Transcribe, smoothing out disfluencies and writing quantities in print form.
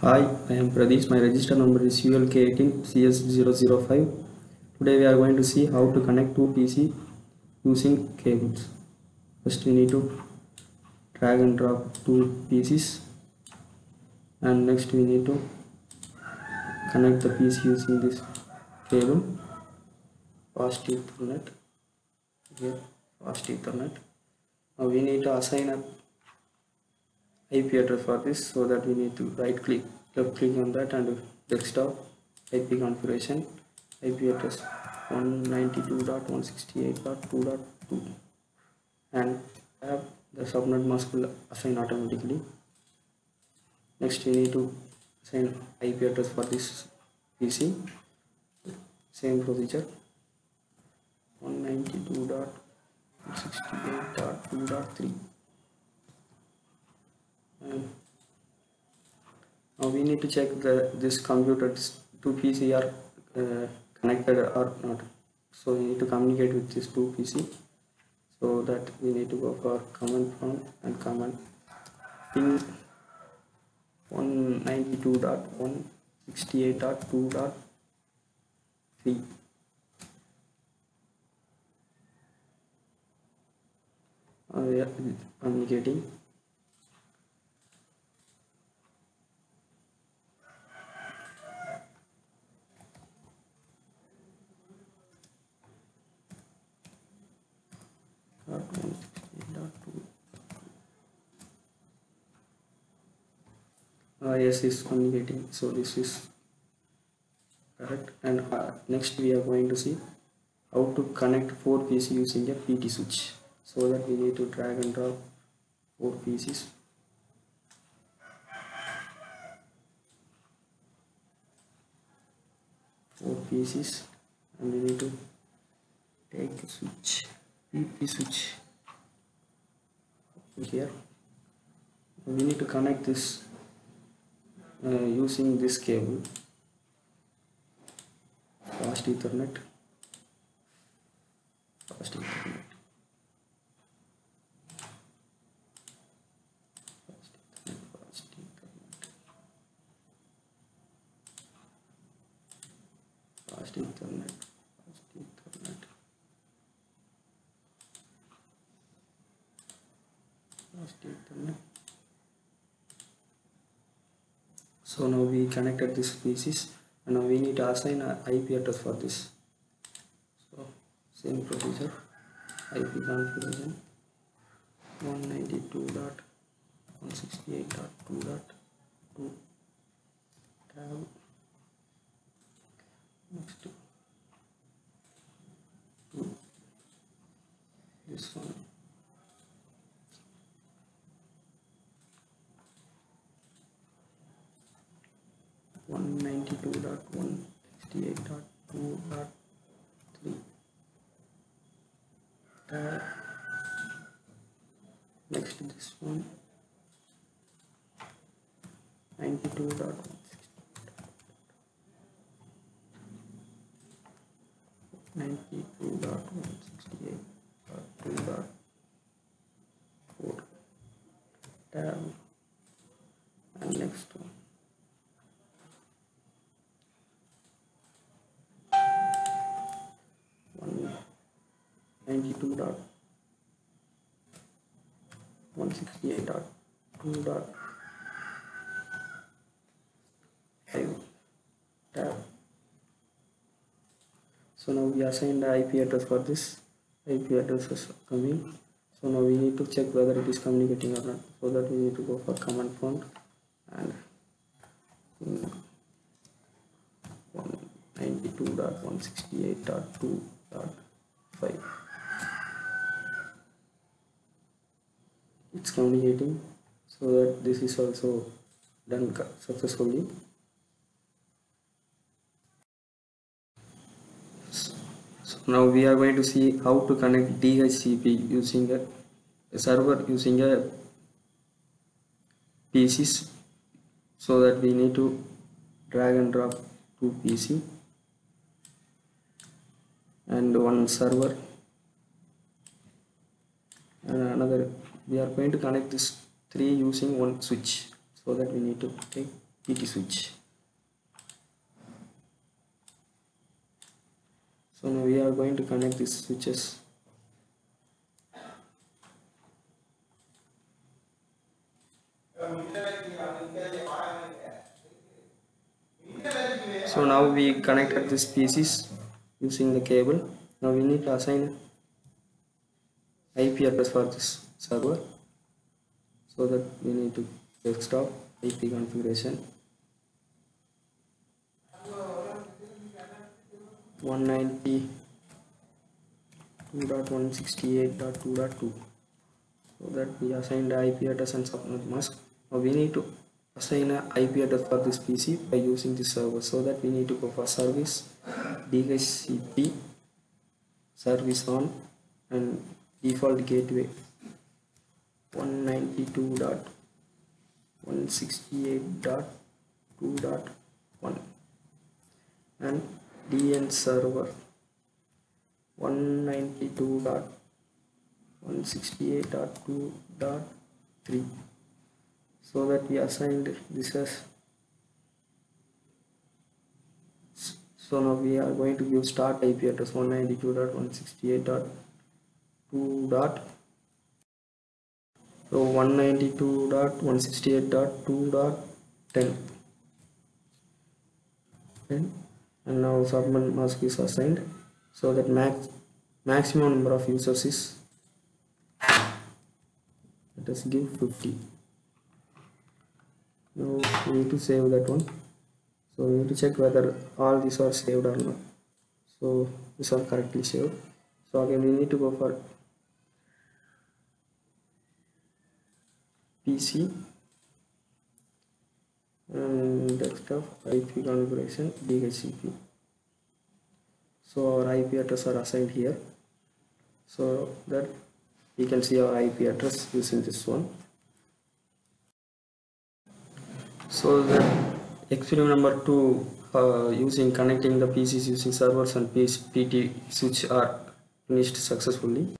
Hi, I am Pradesh. My register number is ULK18CS005. Today we are going to see how to connect two PC using cables. First we need to drag and drop two PCs, and next we need to connect the PC using this cable, fast Ethernet. Here, fast Ethernet. Now we need to assign a IP address for this, so that we need to left click on that and desktop IP configuration, IP address 192.168.2.2, and have the subnet mask will assign automatically. Next we need to assign IP address for this PC, same procedure, 192.168.2.3. and now we need to check this computer's two PC are connected or not. So we need to communicate with this two PC. So that we need to go for command prompt and command ping 192.168.2.3. We are communicating. Yes, is communicating, so this is correct. And next we are going to see how to connect 4 PC using a PT switch. So that we need to drag and drop 4 PCs. And we need to take a switch, PP switch here. We need to connect this using this cable, fast Ethernet, fast Ethernet, fast Ethernet, fast Ethernet, fast Ethernet, fast Ethernet, fast Ethernet. So now we connected these pieces, and now we need to assign an IP address for this. So same procedure, IP configuration 192.168.2.2 tab. Next to this one, one 92.168.2.3 tab. Next to this one, 92.168.2.4 tab. And next one, 192.168.2.5 tab. So now we assigned the IP address for this. IP address is coming. So now we need to check whether it is communicating or not. So that we need to go for command prompt and 192.168.2.5. It's communicating, so that this is also done successfully. So now we are going to see how to connect DHCP using a server using a PCs. So that we need to drag and drop 2 PC and one server and another. We are going to connect this 3 using one switch, so that we need to take PT switch. So now we are going to connect these switches. So now we connected these PCs using the cable. Now we need to assign IP address for this server. So that we need to desktop IP configuration 192.168.2.2. So that we assign the IP address and subnet mask. Now we need to assign an IP address for this PC by using this server. So that we need to go for service DHCP service on and default gateway 192.168.2.1 and DN server 192.168.2.3. so that we assigned this as. So now we are going to give start IP address 192.168.2. So 192.168.2.10 and now subnet mask is assigned so that maximum number of users is, let us give 50. Now we need to save that one. So we need to check whether all these are saved or not. So these are correctly saved. So again we need to go for PC and desktop IP configuration DHCP. So our IP address are assigned here, so that we can see our IP address using this one. So the experiment number 2 using connecting the PCs using servers and PT switch are finished successfully.